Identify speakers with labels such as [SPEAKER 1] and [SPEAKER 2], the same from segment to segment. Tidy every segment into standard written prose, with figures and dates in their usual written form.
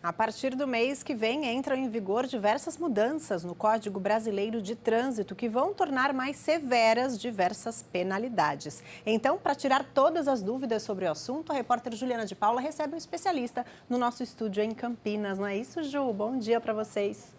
[SPEAKER 1] A partir do mês que vem, entram em vigor diversas mudanças no Código Brasileiro de Trânsito que vão tornar mais severas diversas penalidades. Então, para tirar todas as dúvidas sobre o assunto, a repórter Juliana de Paula recebe um especialista no nosso estúdio em Campinas. Não é isso, Ju? Bom dia para vocês.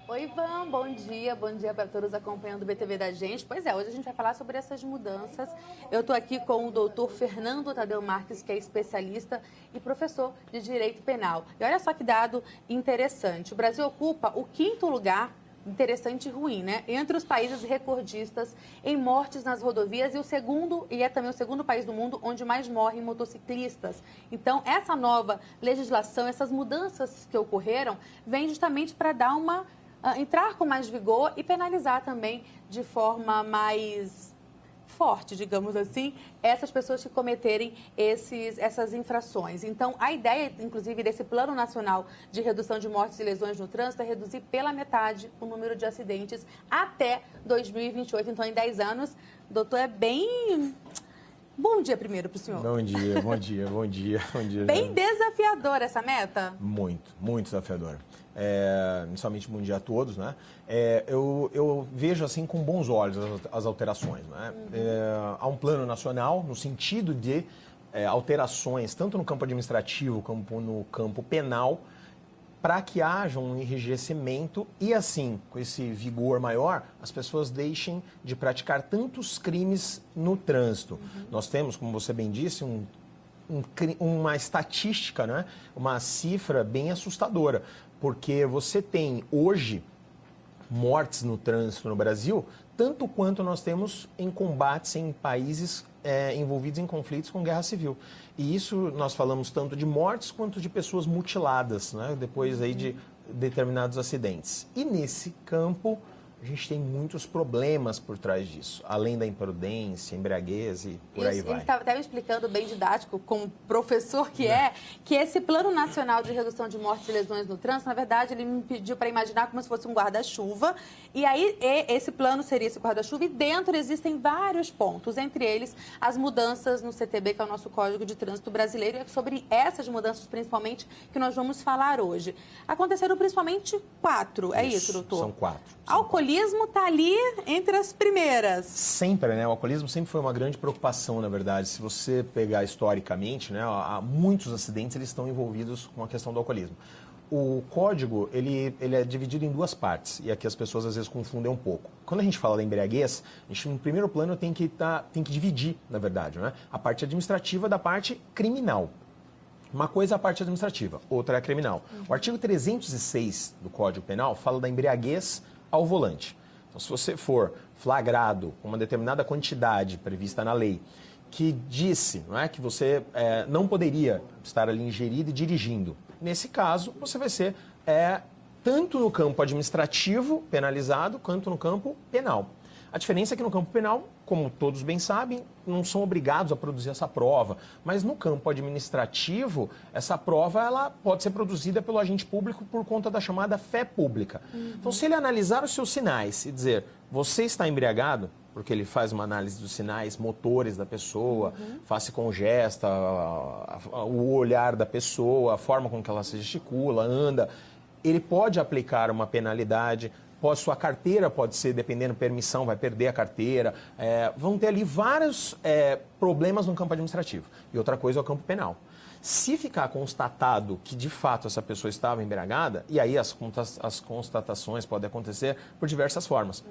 [SPEAKER 2] Oi, Ivan, bom dia para todos acompanhando o BTV da gente. Pois é, hoje a gente vai falar sobre essas mudanças. Eu estou aqui com o doutor Fernando Tadeu Marques, que é especialista e professor de Direito Penal. E olha só que dado interessante, o Brasil ocupa o 5º lugar, interessante e ruim, né? Entre os países recordistas em mortes nas rodovias e é também o segundo país do mundo onde mais morrem motociclistas. Então, essa nova legislação, essas mudanças que ocorreram, vêm justamente para dar entrar com mais vigor e penalizar também de forma mais forte, digamos assim, essas pessoas que cometerem essas infrações. Então, a ideia, inclusive, desse Plano Nacional de Redução de Mortes e Lesões no Trânsito é reduzir pela metade o número de acidentes até 2028. Então, em 10 anos, doutor, é bem... Bom dia primeiro para o senhor.
[SPEAKER 3] Bom dia.
[SPEAKER 2] Bem desafiadora essa meta?
[SPEAKER 3] Muito desafiadora. Inicialmente, bom dia a todos, né? Eu vejo assim com bons olhos as alterações, né? Há um plano nacional no sentido de alterações, tanto no campo administrativo como no campo penal, para que haja um enrijecimento e, assim, com esse vigor maior, as pessoas deixem de praticar tantos crimes no trânsito. Nós temos, como você bem disse, uma estatística, né? Uma cifra bem assustadora, porque você tem hoje mortes no trânsito no Brasil, tanto quanto nós temos em combates em países envolvidos em conflitos com guerra civil. E isso nós falamos tanto de mortes quanto de pessoas mutiladas, né, depois aí de determinados acidentes. E nesse campo a gente tem muitos problemas por trás disso, além da imprudência, embriaguez e por aí vai.
[SPEAKER 2] Ele estava até me explicando bem didático, como professor que esse Plano Nacional de Redução de Mortes e Lesões no Trânsito, na verdade, ele me pediu para imaginar como se fosse um guarda-chuva, e aí esse plano seria esse guarda-chuva, e dentro existem vários pontos, entre eles as mudanças no CTB, que é o nosso Código de Trânsito Brasileiro, e é sobre essas mudanças, principalmente, que nós vamos falar hoje. Aconteceram principalmente 4, é isso, doutor?
[SPEAKER 3] São 4.
[SPEAKER 2] Alcoolismo está ali entre as primeiras.
[SPEAKER 3] Sempre, né? O alcoolismo sempre foi uma grande preocupação, na verdade. Se você pegar historicamente, né, há muitos acidentes eles estão envolvidos com a questão do alcoolismo. O código, ele é dividido em 2 partes, e aqui as pessoas às vezes confundem um pouco. Quando a gente fala da embriaguez, a gente, no primeiro plano, tem que dividir, na verdade, né, a parte administrativa da parte criminal. Uma coisa é a parte administrativa, outra é a criminal. O artigo 306 do Código Penal fala da embriaguez ao volante. Então, se você for flagrado com uma determinada quantidade prevista na lei, que disse, não é, que você não poderia estar ali ingerido e dirigindo, nesse caso, você vai ser tanto no campo administrativo penalizado, quanto no campo penal. A diferença é que no campo penal, como todos bem sabem, não são obrigados a produzir essa prova, mas no campo administrativo, essa prova ela pode ser produzida pelo agente público por conta da chamada fé pública. Então, se ele analisar os seus sinais e dizer, você está embriagado, porque ele faz uma análise dos sinais motores da pessoa, face com gesta, o olhar da pessoa, a forma com que ela se gesticula, anda, ele pode aplicar uma penalidade. Sua carteira pode ser, dependendo da permissão, vai perder a carteira. Vão ter ali vários problemas no campo administrativo. E outra coisa é o campo penal. Se ficar constatado que, de fato, essa pessoa estava embriagada, e aí as constatações podem acontecer por diversas formas.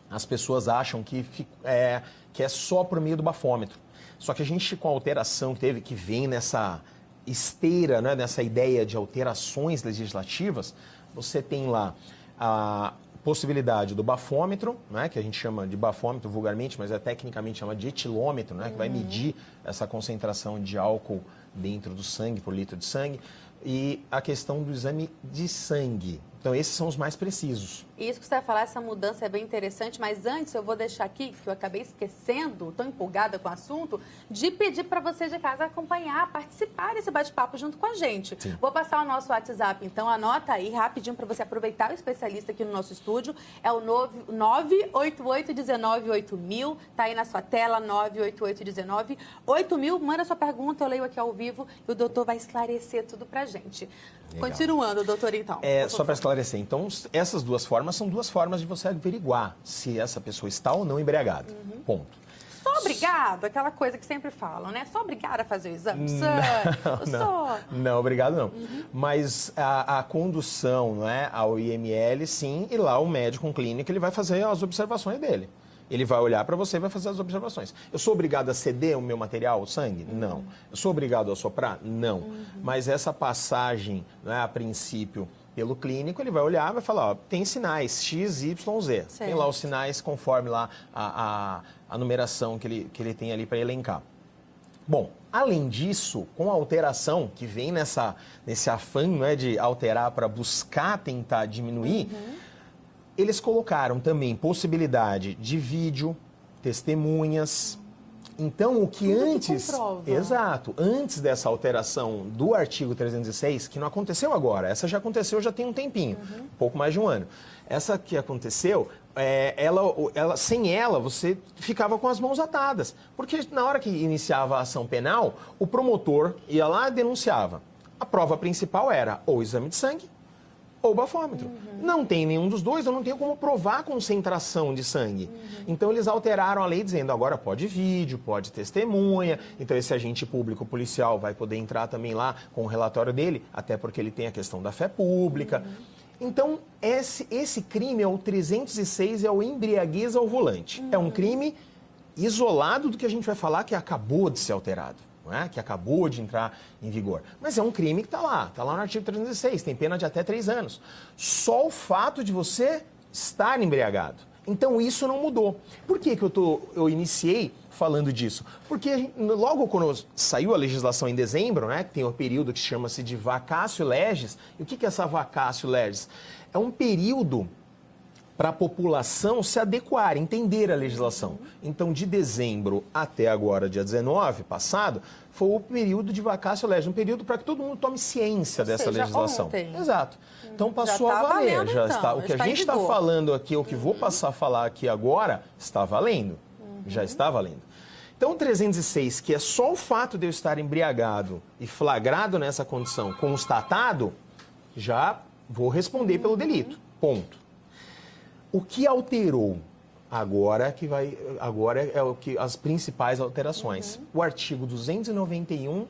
[SPEAKER 3] As pessoas acham que é só por meio do bafômetro. Só que a gente, com a alteração que vem nessa esteira, né, nessa ideia de alterações legislativas, você tem lá a possibilidade do bafômetro, né, que a gente chama de bafômetro vulgarmente, mas tecnicamente chama de etilômetro, né, que vai medir essa concentração de álcool dentro do sangue, por litro de sangue, e a questão do exame de sangue. Então, esses são os mais precisos.
[SPEAKER 2] Isso que você vai falar, essa mudança é bem interessante, mas antes eu vou deixar aqui, que eu acabei esquecendo, tão empolgada com o assunto, de pedir para vocês de casa acompanhar, participar desse bate-papo junto com a gente.
[SPEAKER 3] Sim.
[SPEAKER 2] Vou passar o nosso WhatsApp, então anota aí rapidinho para você aproveitar o especialista aqui no nosso estúdio. É o 988-19-8000, tá aí na sua tela, 988-19-8000. Manda sua pergunta, eu leio aqui ao vivo. vivo e o doutor vai esclarecer tudo pra gente.
[SPEAKER 3] Legal.
[SPEAKER 2] Continuando, doutor, então.
[SPEAKER 3] Só para esclarecer, então, essas duas formas são duas formas de você averiguar se essa pessoa está ou não embriagada. Ponto.
[SPEAKER 2] Sou obrigado, aquela coisa que sempre falam, né? Sou obrigada a fazer o exame de sangue?
[SPEAKER 3] Não, obrigado não. Mas a condução, não é, ao IML, sim, e lá o médico clínico ele vai fazer as observações dele. Ele vai olhar para você e vai fazer as observações. Eu sou obrigado a ceder o meu material, o sangue? Não. Eu sou obrigado a soprar? Não. Mas essa passagem, não é, a princípio, pelo clínico, ele vai olhar e vai falar, ó, tem sinais X, Y, Z. Certo. Tem lá os sinais conforme lá a numeração que ele tem ali para elencar. Bom, além disso, com a alteração que vem nesse afã, não é, de alterar para buscar tentar diminuir, eles colocaram também possibilidade de vídeo, testemunhas. Então, o que
[SPEAKER 2] tudo
[SPEAKER 3] antes...
[SPEAKER 2] que comprova.
[SPEAKER 3] Exato. Antes dessa alteração do artigo 306, que não aconteceu agora, essa já aconteceu já tem um tempinho, um pouco mais de um ano. Essa que aconteceu, sem ela, você ficava com as mãos atadas. Porque na hora que iniciava a ação penal, o promotor ia lá e denunciava. A prova principal era ou exame de sangue, ou bafômetro. Não tem nenhum dos dois, eu não tenho como provar a concentração de sangue. Então, eles alteraram a lei dizendo, agora pode vídeo, pode testemunha. Então, esse agente público policial vai poder entrar também lá com o relatório dele, até porque ele tem a questão da fé pública. Então, esse crime é o 306, é o embriaguez ao volante. É um crime isolado do que a gente vai falar que acabou de ser alterado. Que acabou de entrar em vigor. Mas é um crime que está lá no artigo 306, tem pena de até 3 anos. Só o fato de você estar embriagado. Então isso não mudou. Por que eu iniciei falando disso? Porque logo quando saiu a legislação em dezembro, que tem um período que chama-se de vacatio legis, e o que é essa vacatio legis? É um período para a população se adequar, entender a legislação. Então, de dezembro até agora, dia 19, passado, foi o período de vacatio legis, um período para que todo mundo tome ciência dessa legislação.
[SPEAKER 2] Ontem.
[SPEAKER 3] Exato. Então, passou a valer. Valendo, já está, o que a gente está falando aqui, o que vou passar a falar aqui agora, está valendo. Já está valendo. Então, o 306, que é só o fato de eu estar embriagado e flagrado nessa condição, constatado, já vou responder pelo delito. Ponto. O que alterou agora é o que as principais alterações. O artigo 291,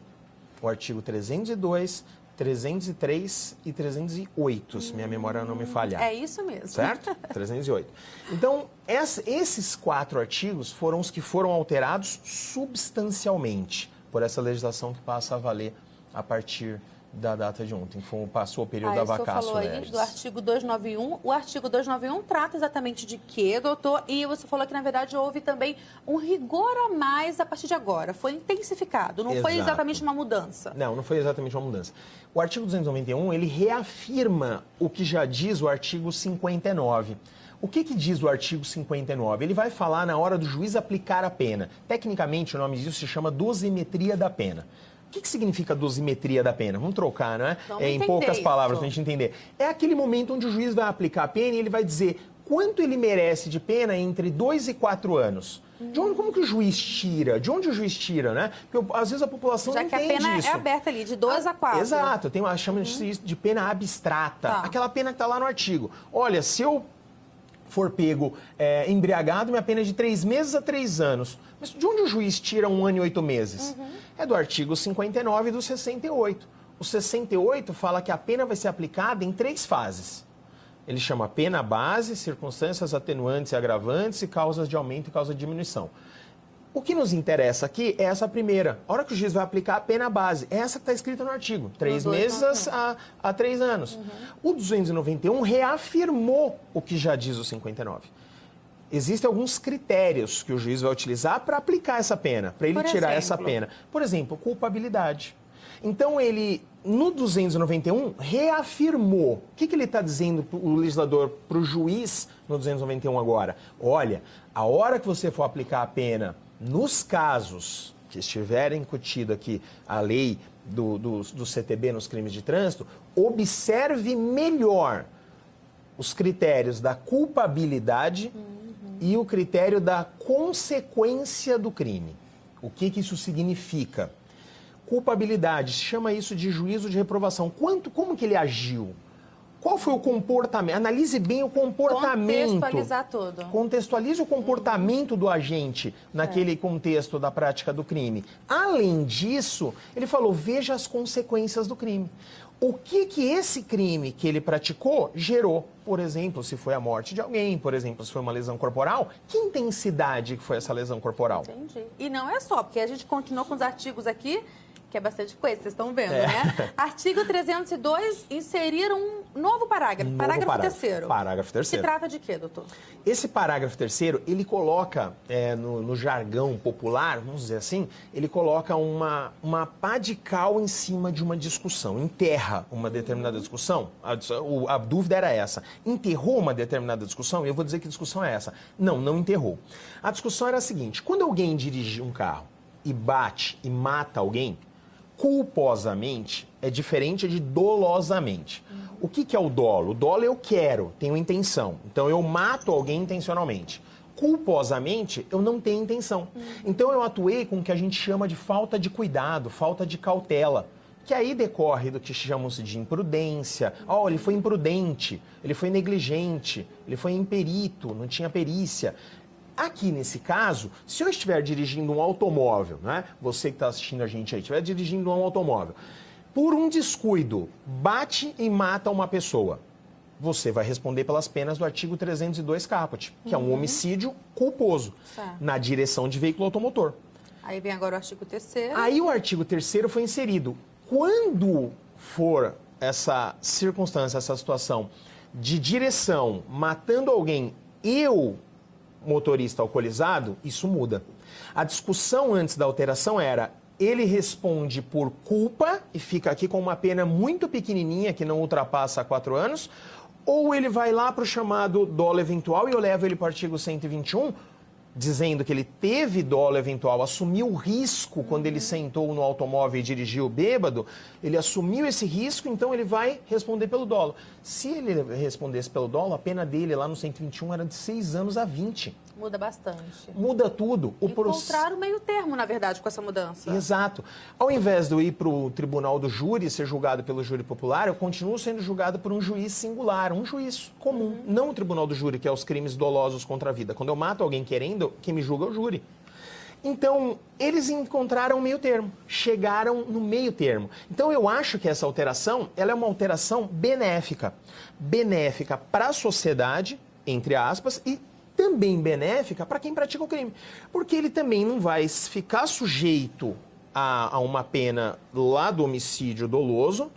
[SPEAKER 3] o artigo 302, 303 e 308, se minha memória não me falhar.
[SPEAKER 2] É isso mesmo.
[SPEAKER 3] Certo? 308. Então, esses 4 artigos foram os que foram alterados substancialmente por essa legislação que passa a valer a partir da data de ontem, passou o período da vacatio legis.
[SPEAKER 2] Falou aí do artigo 291. O artigo 291 trata exatamente de quê, doutor? E você falou que, na verdade, houve também um rigor a mais a partir de agora. Foi intensificado, não foi exatamente uma mudança.
[SPEAKER 3] Não foi exatamente uma mudança. O artigo 291, ele reafirma o que já diz o artigo 59. O que diz o artigo 59? Ele vai falar na hora do juiz aplicar a pena. Tecnicamente, o nome disso se chama dosimetria da pena. O que significa dosimetria da pena? Vamos trocar, não é? Em poucas palavras, para a gente entender. É aquele momento onde o juiz vai aplicar a pena e ele vai dizer quanto ele merece de pena entre 2 e 4 anos. Como que o juiz tira? De onde o juiz tira, né? Porque às vezes a população não entende isso. Já que a pena
[SPEAKER 2] é aberta ali, de 2 a 4.
[SPEAKER 3] Exato, chama de pena abstrata. Aquela pena que está lá no artigo. Olha, se eu for pego embriagado, minha pena é de 3 meses a 3 anos. Mas de onde o juiz tira 1 ano e 8 meses? É do artigo 59 e do 68. O 68 fala que a pena vai ser aplicada em 3 fases. Ele chama pena base, circunstâncias atenuantes e agravantes e causas de aumento e causa de diminuição. O que nos interessa aqui é essa primeira. A hora que o juiz vai aplicar a pena base, é essa que está escrita no artigo. 3 meses a 3 anos. O 291 reafirmou o que já diz o 59. Existem alguns critérios que o juiz vai utilizar para aplicar essa pena, para ele tirar essa pena. Por exemplo, culpabilidade. Então, ele, no 291, reafirmou. O que ele está dizendo, o legislador, para o juiz no 291 agora? Olha, a hora que você for aplicar a pena nos casos que estiverem incutido aqui a lei do CTB nos crimes de trânsito, observe melhor os critérios da culpabilidade e o critério da consequência do crime. O que isso significa? culpabilidade, se chama isso de juízo de reprovação. Como que ele agiu? Qual foi o comportamento? Analise bem o comportamento.
[SPEAKER 2] Contextualizar tudo.
[SPEAKER 3] Contextualize o comportamento do agente naquele contexto da prática do crime. Além disso, ele falou, veja as consequências do crime. O que esse crime que ele praticou gerou? Por exemplo, se foi a morte de alguém, por exemplo, se foi uma lesão corporal, que intensidade que foi essa lesão corporal?
[SPEAKER 2] Entendi. E não é só, porque a gente continuou com os artigos aqui, que é bastante coisa, vocês estão vendo, né? Artigo 302, inseriram um novo parágrafo, parágrafo terceiro.
[SPEAKER 3] Parágrafo terceiro.
[SPEAKER 2] Que trata de quê, doutor?
[SPEAKER 3] Esse parágrafo terceiro, ele coloca, no jargão popular, vamos dizer assim, ele coloca uma pá de cal em cima de uma discussão, enterra uma determinada discussão. A dúvida era essa, enterrou uma determinada discussão? E eu vou dizer que discussão é essa. Não enterrou. A discussão era a seguinte, quando alguém dirige um carro e bate e mata alguém, culposamente é diferente de dolosamente. O que é o dolo? O dolo eu quero, tenho intenção. Então eu mato alguém intencionalmente. Culposamente, eu não tenho intenção. Então eu atuei com o que a gente chama de falta de cuidado, falta de cautela. Que aí decorre do que chamamos de imprudência. Ele foi imprudente, ele foi negligente, ele foi imperito, não tinha perícia. Aqui, nesse caso, se eu estiver dirigindo um automóvel, né? Você que está assistindo a gente aí, estiver dirigindo um automóvel, por um descuido, bate e mata uma pessoa, você vai responder pelas penas do artigo 302 caput, que é um homicídio culposo, na direção de veículo automotor.
[SPEAKER 2] Aí vem agora o artigo 3º.
[SPEAKER 3] Aí o artigo 3º foi inserido. Quando for essa circunstância, essa situação de direção, matando alguém, motorista alcoolizado, isso muda. A discussão antes da alteração era, ele responde por culpa e fica aqui com uma pena muito pequenininha, que não ultrapassa 4 anos, ou ele vai lá para o chamado dolo eventual e eu levo ele para o artigo 121, dizendo que ele teve dolo eventual, assumiu o risco quando ele sentou no automóvel e dirigiu bêbado, ele assumiu esse risco, então ele vai responder pelo dolo. Se ele respondesse pelo dolo, a pena dele lá no 121 era de 6 anos a 20.
[SPEAKER 2] Muda bastante.
[SPEAKER 3] Muda tudo.
[SPEAKER 2] Encontraram o meio termo, na verdade, com essa mudança.
[SPEAKER 3] Exato. Ao invés de eu ir para o tribunal do júri, ser julgado pelo júri popular, eu continuo sendo julgado por um juiz singular, um juiz comum. Não o tribunal do júri, que é os crimes dolosos contra a vida. Quando eu mato alguém querendo, quem me julga é o júri. Então, eles encontraram o meio termo, chegaram no meio termo. Então, eu acho que essa alteração, ela é uma alteração benéfica. Benéfica para a sociedade, entre aspas, e também benéfica para quem pratica o crime. Porque ele também não vai ficar sujeito a uma pena lá do homicídio doloso,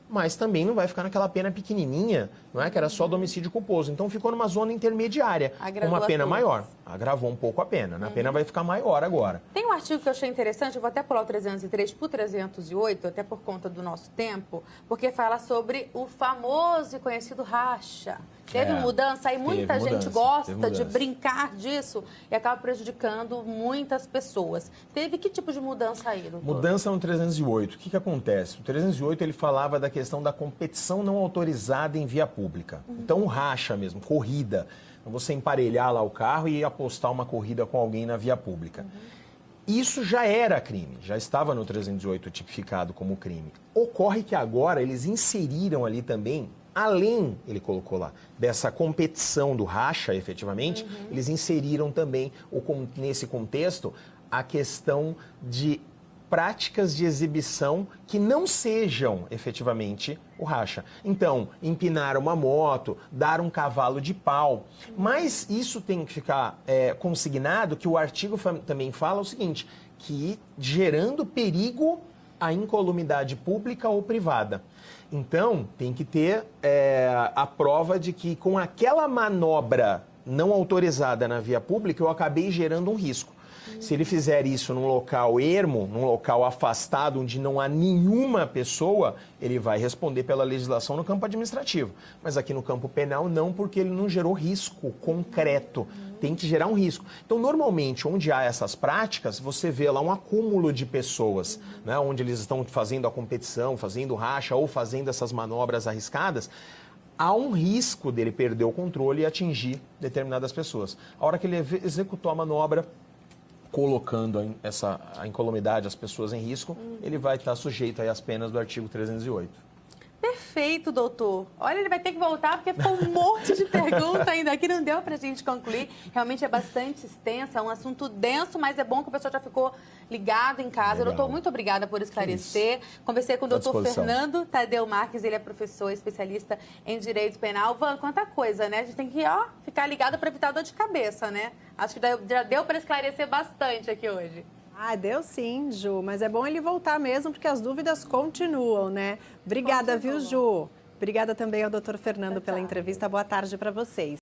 [SPEAKER 3] mas também não vai ficar naquela pena pequenininha, não é? Que era só do homicídio culposo. Então ficou numa zona intermediária, com uma pena maior. Agravou um pouco a pena, né? A pena vai ficar maior agora.
[SPEAKER 2] Tem um artigo que eu achei interessante, eu vou até pular o 303 para o 308, até por conta do nosso tempo, porque fala sobre o famoso e conhecido racha. Teve mudança, aí muita gente gosta de brincar disso e acaba prejudicando muitas pessoas. Teve que tipo de mudança aí, doutor?
[SPEAKER 3] Mudança no 308. O que acontece? O 308 ele falava da questão da competição não autorizada em via pública. Então, racha mesmo, corrida. Você emparelhar lá o carro e apostar uma corrida com alguém na via pública. Isso já era crime, já estava no 308 tipificado como crime. Ocorre que agora eles inseriram ali também, além, ele colocou lá, dessa competição do racha, efetivamente, eles inseriram também, nesse contexto, a questão de práticas de exibição que não sejam efetivamente o racha. Então, empinar uma moto, dar um cavalo de pau. Mas isso tem que ficar consignado que o artigo também fala o seguinte, que gerando perigo à incolumidade pública ou privada. Então, tem que ter a prova de que com aquela manobra não autorizada na via pública, eu acabei gerando um risco. Se ele fizer isso num local ermo, num local afastado, onde não há nenhuma pessoa, ele vai responder pela legislação no campo administrativo. Mas aqui no campo penal, não, porque ele não gerou risco concreto. Tem que gerar um risco. Então, normalmente, onde há essas práticas, você vê lá um acúmulo de pessoas, né, onde eles estão fazendo a competição, fazendo racha ou fazendo essas manobras arriscadas. Há um risco dele perder o controle e atingir determinadas pessoas. A hora que ele executou a manobra, colocando a incolumidade, as pessoas em risco, ele vai estar sujeito aí às penas do artigo 308.
[SPEAKER 2] Perfeito, doutor. Olha, ele vai ter que voltar porque ficou um monte de pergunta ainda aqui, não deu pra gente concluir. Realmente é bastante extensa, é um assunto denso, mas é bom que o pessoal já ficou ligado em casa.
[SPEAKER 3] Legal.
[SPEAKER 2] Doutor, muito obrigada por esclarecer. Conversei com o doutor Fernando Tadeu Marques, ele é professor especialista em Direito Penal. Van, quanta coisa, né? A gente tem que, ficar ligado para evitar dor de cabeça, né? Acho que já deu para esclarecer bastante aqui hoje.
[SPEAKER 1] Ah, deu sim, Ju, mas é bom ele voltar mesmo, porque as dúvidas continuam, né? Obrigada, viu, Ju? Obrigada também ao doutor Fernando pela entrevista. Boa tarde para vocês.